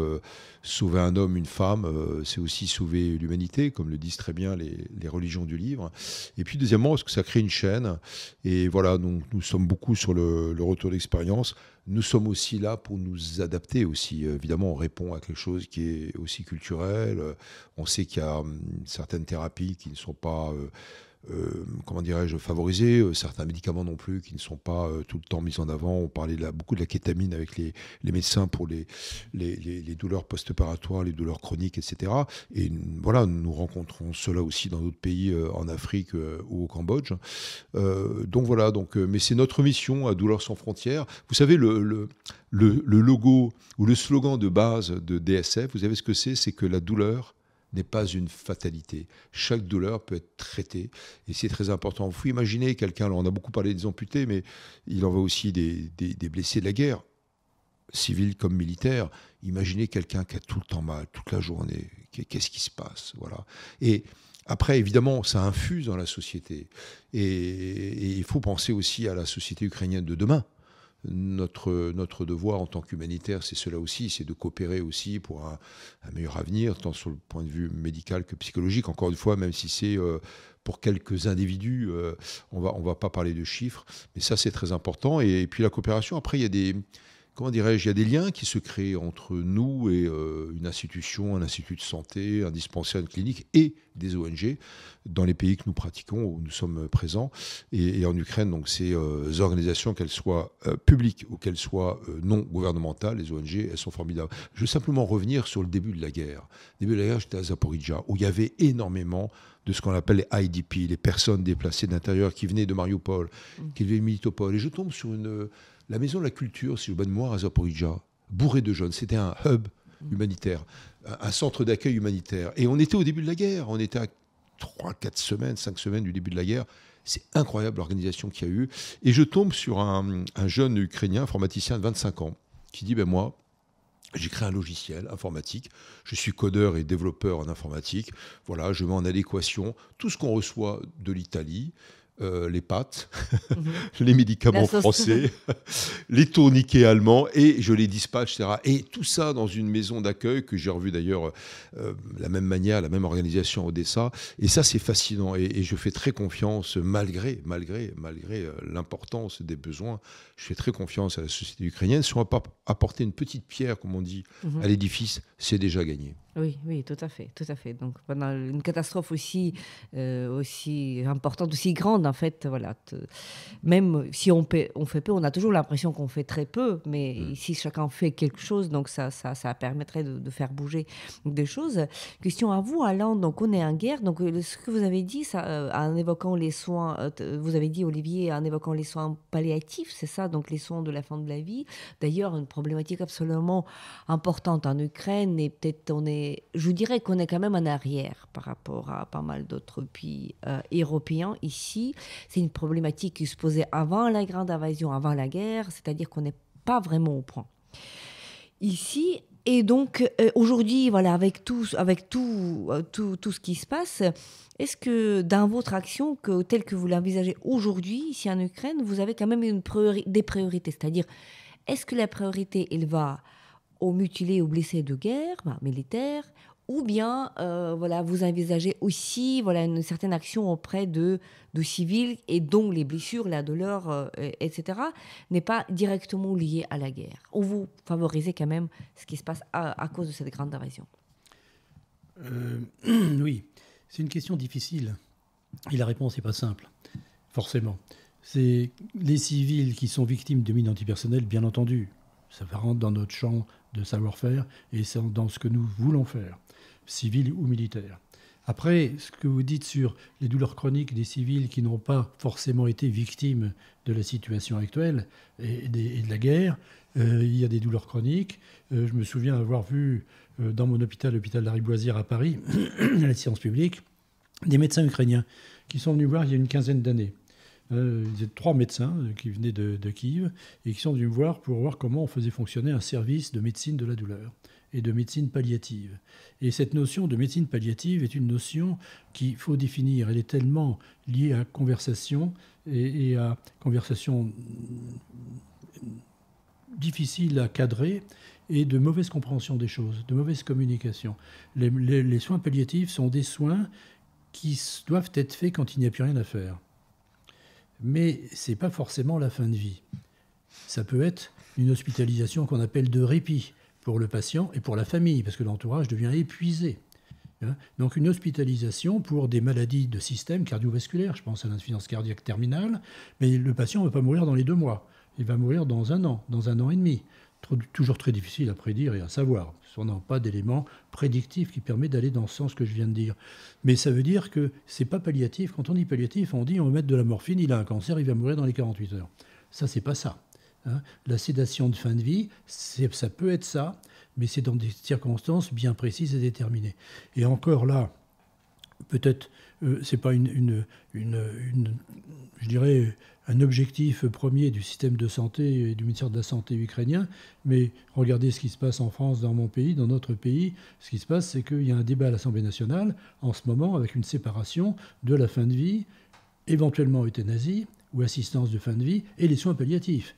sauver un homme, une femme, c'est aussi sauver l'humanité, comme le disent très bien les religions du livre. Et puis deuxièmement, parce que ça crée une chaîne. Et voilà, donc, nous sommes beaucoup sur le retour d'expérience. Nous sommes aussi là pour nous adapter aussi. Évidemment, on répond à quelque chose qui est aussi culturel. On sait qu'il y a certaines thérapies qui ne sont pas... favorisés, certains médicaments non plus qui ne sont pas tout le temps mis en avant. On parlait beaucoup de la kétamine avec les médecins pour les douleurs post-opératoires, les douleurs chroniques, etc. Et voilà, nous rencontrons cela aussi dans d'autres pays, en Afrique ou au Cambodge. Donc voilà, mais c'est notre mission à Douleurs sans frontières. Vous savez, le logo ou le slogan de base de DSF, vous savez ce que c'est? C'est que la douleur n'est pas une fatalité. Chaque douleur peut être traitée, et c'est très important. Vous pouvez imaginer quelqu'un, on a beaucoup parlé des amputés, mais il en va aussi des blessés de la guerre, civils comme militaires. Imaginez quelqu'un qui a tout le temps mal, toute la journée. Qu'est-ce qui se passe? Voilà. Et Après, évidemment, ça infuse dans la société. Et il faut penser aussi à la société ukrainienne de demain. Notre devoir en tant qu'humanitaire, c'est cela aussi, c'est de coopérer aussi pour un meilleur avenir, tant sur le point de vue médical que psychologique. Encore une fois, même si c'est pour quelques individus, on va pas parler de chiffres, mais ça c'est très important. Et puis la coopération, après il y a des... Comment dirais-je, il y a des liens qui se créent entre nous et une institution, un institut de santé, un dispensaire, une clinique et des ONG dans les pays que nous pratiquons, où nous sommes présents. Et en Ukraine, donc ces organisations, qu'elles soient publiques ou qu'elles soient non gouvernementales, les ONG, elles sont formidables. Je veux simplement revenir sur le début de la guerre. Le début de la guerre, j'étais à Zaporizhzhia, où il y avait énormément de ce qu'on appelle les IDP, les personnes déplacées d'intérieur qui venaient de Mariupol, qui venaient de Melitopol. Et je tombe sur la maison de la culture, si je bonne mémoire, à Zaporizhzhia, bourrée de jeunes. C'était un hub humanitaire, un centre d'accueil humanitaire. Et on était au début de la guerre. On était à 3, 4 semaines, 5 semaines du début de la guerre. C'est incroyable l'organisation qu'il y a eu. Et je tombe sur un jeune Ukrainien, informaticien de 25 ans, qui dit, moi, j'ai créé un logiciel informatique. Je suis codeur et développeur en informatique. Voilà, je mets en adéquation tout ce qu'on reçoit de l'Italie, les pâtes, les médicaments français, les tourniquets allemands, et je les dispatche, etc. Et tout ça dans une maison d'accueil que j'ai revue d'ailleurs la même manière, la même organisation à Odessa. Et ça, c'est fascinant. Et je fais très confiance, malgré l'importance des besoins, je fais très confiance à la société ukrainienne. Si on va pas apporter une petite pierre, comme on dit, à l'édifice, c'est déjà gagné. Oui, tout à fait. Donc pendant une catastrophe aussi importante, aussi grande, en fait, voilà. Même si on fait peu, on a toujours l'impression qu'on fait très peu, mais ici chacun fait quelque chose, donc ça permettrait de faire bouger des choses. Question à vous, Alain. Donc on est en guerre. Donc ce que vous avez dit, ça, en évoquant les soins, vous avez dit, Olivier, en évoquant les soins palliatifs, c'est ça, donc les soins de la fin de la vie. D'ailleurs, une problématique absolument importante en Ukraine, et peut-être je dirais qu'on est quand même en arrière par rapport à pas mal d'autres pays européens ici. C'est une problématique qui se posait avant la grande invasion, avant la guerre, c'est-à-dire qu'on n'est pas vraiment au point ici. Et donc aujourd'hui, voilà, avec tout ce qui se passe, est-ce que dans votre action, telle que vous l'envisagez aujourd'hui ici en Ukraine, vous avez quand même des priorités, c'est-à-dire est-ce que la priorité, elle va aux mutilés, aux blessés de guerre, militaires, ou bien vous envisagez aussi une certaine action auprès de civils et dont les blessures, la douleur, etc., n'est pas directement liée à la guerre. Ou vous favorisez quand même ce qui se passe à cause de cette grande invasion? Oui, c'est une question difficile. Et la réponse n'est pas simple, forcément. C'est les civils qui sont victimes de mines antipersonnelles, bien entendu. Ça rentre dans notre champ de savoir-faire et c'est dans ce que nous voulons faire, civils ou militaires. Après, ce que vous dites sur les douleurs chroniques des civils qui n'ont pas forcément été victimes de la situation actuelle et de la guerre, il y a des douleurs chroniques. Je me souviens avoir vu dans mon hôpital, l'hôpital Lariboisière à Paris, à la Science publique, des médecins ukrainiens qui sont venus voir il y a une quinzaine d'années. Il y a 3 médecins qui venaient de Kiev et qui sont venus me voir pour voir comment on faisait fonctionner un service de médecine de la douleur et de médecine palliative. Et cette notion de médecine palliative est une notion qu'il faut définir. Elle est tellement liée à conversation et à conversation difficile à cadrer et de mauvaise compréhension des choses, de mauvaise communication. Les soins palliatifs sont des soins qui doivent être faits quand il n'y a plus rien à faire. Mais ce n'est pas forcément la fin de vie. Ça peut être une hospitalisation qu'on appelle de répit pour le patient et pour la famille, parce que l'entourage devient épuisé. Donc une hospitalisation pour des maladies de système cardiovasculaire, je pense à l'insuffisance cardiaque terminale, mais le patient ne va pas mourir dans les 2 mois. Il va mourir dans 1 an, dans 1 an et demi. Toujours très difficile à prédire et à savoir. On n'a pas d'éléments prédictifs qui permettent d'aller dans ce sens que je viens de dire. Mais ça veut dire que ce n'est pas palliatif. Quand on dit palliatif, on dit on va mettre de la morphine, il a un cancer, il va mourir dans les 48 heures. Ça, c'est pas ça. La sédation de fin de vie, ça peut être ça, mais c'est dans des circonstances bien précises et déterminées. Et encore là, peut-être, c'est pas je dirais, un objectif premier du système de santé et du ministère de la Santé ukrainien, mais regardez ce qui se passe en France, dans mon pays, dans notre pays. Ce qui se passe, c'est qu'il y a un débat à l'Assemblée nationale en ce moment avec une séparation de la fin de vie, éventuellement euthanasie ou assistance de fin de vie, et les soins palliatifs.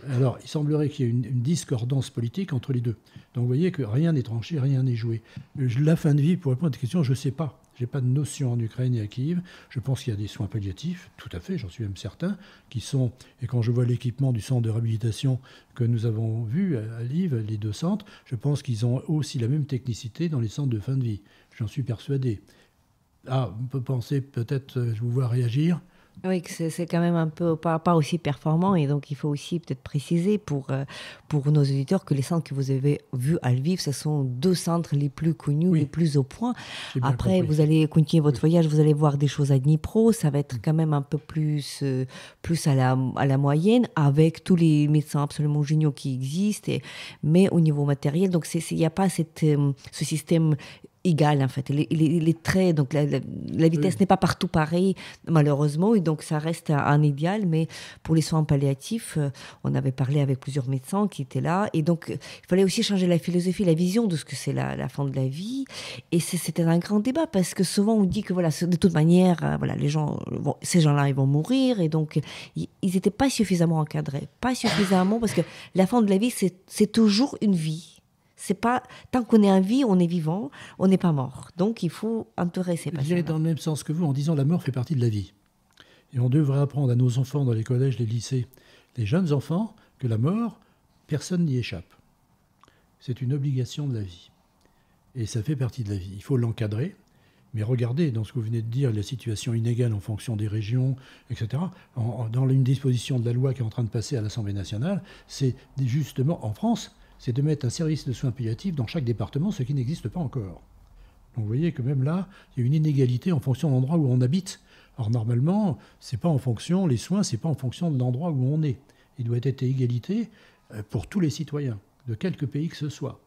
Alors, il semblerait qu'il y ait une discordance politique entre les deux. Donc, vous voyez que rien n'est tranché, rien n'est joué. La fin de vie, pour répondre à cette question, je ne sais pas. Je n'ai pas de notion en Ukraine et à Kiev. Je pense qu'il y a des soins palliatifs, tout à fait, j'en suis même certain, qui sont... Et quand je vois l'équipement du centre de réhabilitation que nous avons vu à Lviv, les 2 centres, je pense qu'ils ont aussi la même technicité dans les centres de fin de vie. J'en suis persuadé. Ah, on peut penser, peut-être, je vous vois réagir. Oui, que c'est quand même un peu pas aussi performant, et donc il faut aussi peut-être préciser pour nos auditeurs que les centres que vous avez vus à Lviv, ce sont 2 centres les plus connus, oui, les plus au point. Après, compris. Vous allez continuer votre voyage, vous allez voir des choses à Dnipro, ça va être quand même un peu plus à la moyenne, avec tous les médecins absolument géniaux qui existent, mais au niveau matériel, donc il n'y a pas ce système égal en fait. Les traits, donc la vitesse n'est pas partout pareille, malheureusement, et donc ça reste un idéal, mais pour les soins palliatifs, on avait parlé avec plusieurs médecins qui étaient là, et donc il fallait aussi changer la philosophie, la vision de ce que c'est la fin de la vie, et c'était un grand débat, parce que souvent on dit que voilà, de toute manière, voilà, ces gens-là, ils vont mourir, et donc ils n'étaient pas suffisamment encadrés, pas suffisamment, parce que la fin de la vie, c'est toujours une vie. C'est pas, tant qu'on est en vie, on est vivant, on n'est pas mort. Donc il faut entourer ces patients. Je dirais dans le même sens que vous, en disant la mort fait partie de la vie. Et on devrait apprendre à nos enfants dans les collèges, les lycées, les jeunes enfants, que la mort, personne n'y échappe. C'est une obligation de la vie. Et ça fait partie de la vie. Il faut l'encadrer. Mais regardez, dans ce que vous venez de dire, la situation inégale en fonction des régions, etc. Dans une disposition de la loi qui est en train de passer à l'Assemblée nationale, c'est justement en France, c'est de mettre un service de soins palliatifs dans chaque département, ce qui n'existe pas encore. Donc vous voyez que même là, il y a une inégalité en fonction de l'endroit où on habite. Or normalement, c'est pas en fonction, les soins, c'est pas en fonction de l'endroit où on est. Il doit être égalité pour tous les citoyens, de quelque pays que ce soit.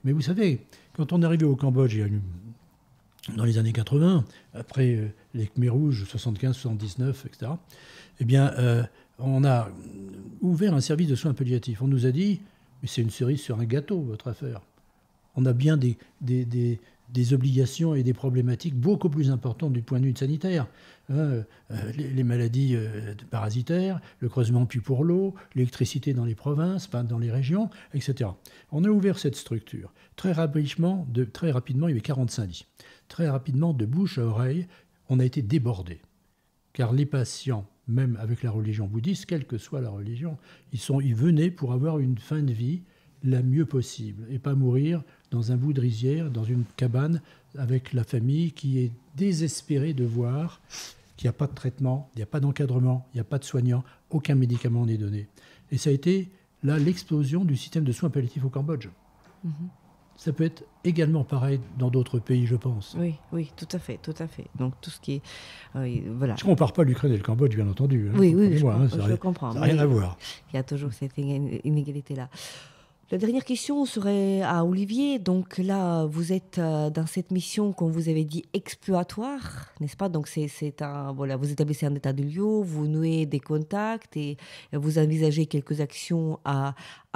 Mais vous savez, quand on est arrivé au Cambodge, dans les années 80, après les Khmers rouges, 75, 79, etc., eh bien, on a ouvert un service de soins palliatifs. On nous a dit... Mais c'est une cerise sur un gâteau, votre affaire. On a bien des obligations et des problématiques beaucoup plus importantes du point de vue sanitaire. Les maladies parasitaires, le creusement puits pour l'eau, l'électricité dans les provinces, pas dans les régions, etc. On a ouvert cette structure. Très rapidement, il y avait 45 lits. Très rapidement, de bouche à oreille, on a été débordés. Car les patients, même avec la religion bouddhiste, quelle que soit la religion, ils venaient pour avoir une fin de vie la mieux possible et pas mourir dans un bout de rizière, dans une cabane avec la famille qui est désespérée de voir qu'il n'y a pas de traitement, il n'y a pas d'encadrement, il n'y a pas de soignants, aucun médicament n'est donné. Et ça a été là l'explosion du système de soins palliatifs au Cambodge. Mm-hmm. Ça peut être également pareil dans d'autres pays, je pense. Oui, tout à fait. Donc tout ce qui est... voilà. Je ne compare pas l'Ukraine et le Cambodge, bien entendu. Oui, je comprends. Ça n'a rien à voir. Il y a toujours cette inégalité-là. La dernière question serait à Olivier. Donc là, vous êtes dans cette mission, comme vous avez dit, exploratoire, n'est-ce pas? Donc vous établissez un état de lieu, vous nouez des contacts et vous envisagez quelques actions à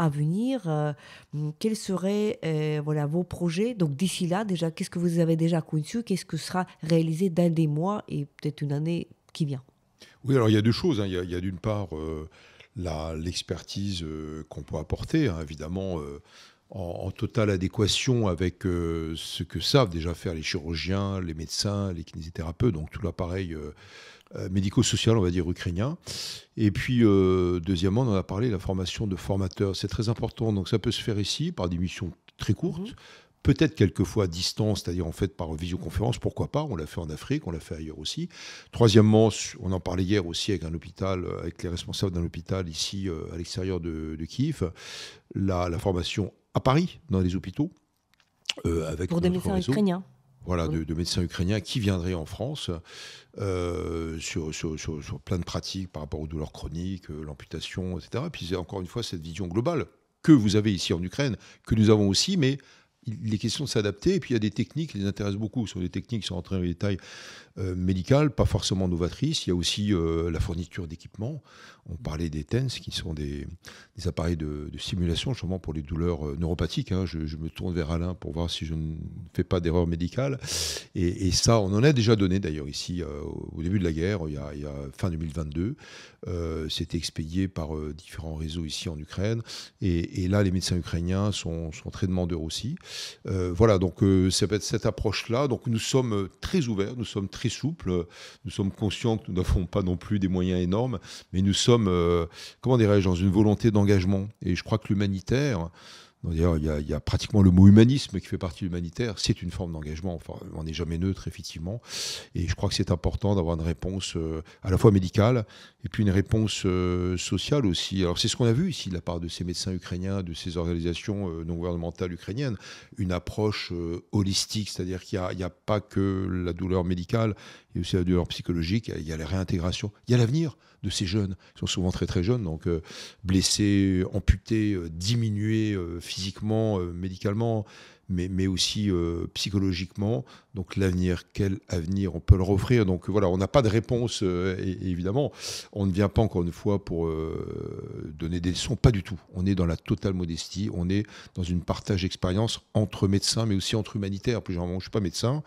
venir. Quels seraient vos projets? Donc d'ici là, déjà, qu'est-ce que vous avez déjà conçu? Qu'est-ce que sera réalisé dans des mois et peut-être une année qui vient? Oui, alors il y a 2 choses. Il y a d'une part... l'expertise qu'on peut apporter, évidemment, en totale adéquation avec ce que savent déjà faire les chirurgiens, les médecins, les kinésithérapeutes, donc tout l'appareil médico-social, on va dire, ukrainien. Et puis, deuxièmement, on en a parlé, la formation de formateurs, c'est très important. Donc ça peut se faire ici par des missions très courtes, peut-être quelquefois à distance, c'est-à-dire en fait par visioconférence, pourquoi pas, on l'a fait en Afrique, on l'a fait ailleurs aussi. Troisièmement, on en parlait hier aussi avec un hôpital, avec les responsables d'un hôpital ici à l'extérieur de Kiev, la formation à Paris, dans les hôpitaux, avec pour des médecins ukrainiens. Voilà, de médecins ukrainiens qui viendraient en France sur plein de pratiques par rapport aux douleurs chroniques, l'amputation, etc. Et puis encore une fois, cette vision globale que vous avez ici en Ukraine, que nous avons aussi, mais il est question de s'adapter. Et puis il y a des techniques qui les intéressent beaucoup. Ce sont des techniques qui sont entrées dans les détails médicales, pas forcément novatrices. Il y a aussi la fourniture d'équipements. On parlait des TENS, qui sont des appareils de simulation, justement pour les douleurs neuropathiques. Hein. Je me tourne vers Alain pour voir si je ne fais pas d'erreur médicale. Et ça, on en a déjà donné d'ailleurs ici au début de la guerre, il y a fin 2022. C'était expédié par différents réseaux ici en Ukraine. Et là, les médecins ukrainiens sont très demandeurs aussi. Voilà, donc ça peut être cette approche-là. Donc nous sommes très ouverts, nous sommes très souples. Nous sommes conscients que nous n'avons pas non plus des moyens énormes, mais nous sommes, comment dirais-je, dans une volonté d'engagement. Et je crois que l'humanitaire, d'ailleurs, il y a pratiquement le mot humanisme qui fait partie de l'humanitaire. C'est une forme d'engagement. Enfin, on n'est jamais neutre, effectivement. Et je crois que c'est important d'avoir une réponse à la fois médicale et puis une réponse sociale aussi. Alors, c'est ce qu'on a vu ici de la part de ces médecins ukrainiens, de ces organisations non gouvernementales ukrainiennes. Une approche holistique, c'est-à-dire qu'il n'y a pas que la douleur médicale, il y a aussi la douleur psychologique, il y a la réintégration, il y a l'avenir de ces jeunes, qui sont souvent très très jeunes, donc blessés, amputés, diminués physiquement, médicalement, mais aussi psychologiquement. Donc l'avenir, quel avenir on peut leur offrir? Donc voilà, on n'a pas de réponse, et évidemment, on ne vient pas encore une fois pour donner des leçons, pas du tout. On est dans la totale modestie, on est dans une partage d'expérience entre médecins, mais aussi entre humanitaires. Plus généralement, je ne suis pas médecin.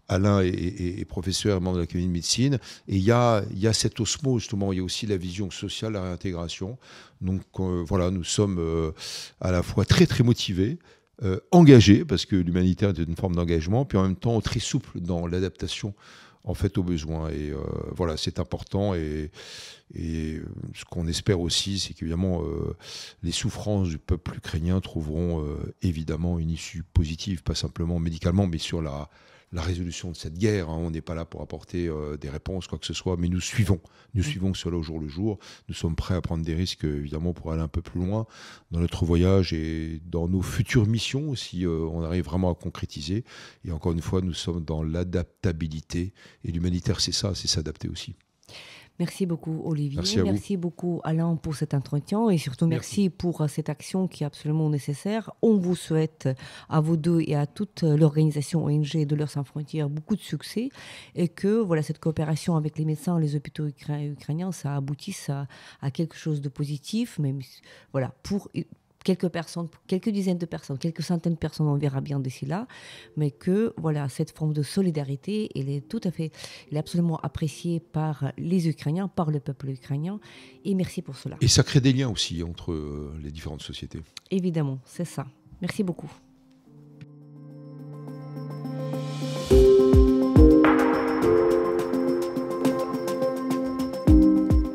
Alain est professeur et membre de l'Académie de médecine. Et il y a cette osmose, justement. Il y a aussi la vision sociale, la réintégration. Donc voilà, nous sommes à la fois très, très motivés, engagés, parce que l'humanitaire est une forme d'engagement, puis en même temps très souple dans l'adaptation en fait aux besoins. Et voilà, c'est important. Et ce qu'on espère aussi, c'est qu'évidemment, les souffrances du peuple ukrainien trouveront évidemment une issue positive, pas simplement médicalement, mais sur la résolution de cette guerre. Hein. On n'est pas là pour apporter des réponses, quoi que ce soit, mais nous suivons cela au jour le jour. Nous sommes prêts à prendre des risques, évidemment, pour aller un peu plus loin dans notre voyage et dans nos futures missions, si on arrive vraiment à concrétiser. Et encore une fois, nous sommes dans l'adaptabilité. Et l'humanitaire, c'est ça, c'est s'adapter aussi. Merci beaucoup, Olivier. Merci beaucoup, Alain, pour cet entretien et surtout merci pour cette action qui est absolument nécessaire. On vous souhaite, à vous deux et à toute l'organisation ONG de L'Heure sans frontières, beaucoup de succès et que voilà, cette coopération avec les médecins et les hôpitaux ukrainiens, ça aboutisse à quelque chose de positif, même voilà, pour quelques personnes, quelques dizaines de personnes, quelques centaines de personnes, on verra bien d'ici là, mais que voilà, cette forme de solidarité, elle est absolument appréciée par les Ukrainiens, par le peuple ukrainien, et merci pour cela. Et ça crée des liens aussi entre les différentes sociétés. Évidemment, c'est ça. Merci beaucoup.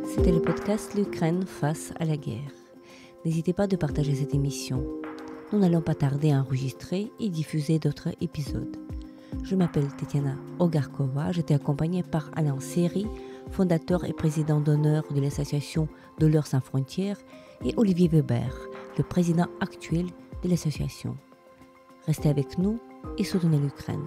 C'était le podcast L'Ukraine face à la guerre. N'hésitez pas de partager cette émission. Nous n'allons pas tarder à enregistrer et diffuser d'autres épisodes. Je m'appelle Tetiana Ogarkova, j'étais accompagnée par Alain Seri, fondateur et président d'honneur de l'association de L'Heure sans frontières, et Olivier Weber, le président actuel de l'association. Restez avec nous et soutenez l'Ukraine.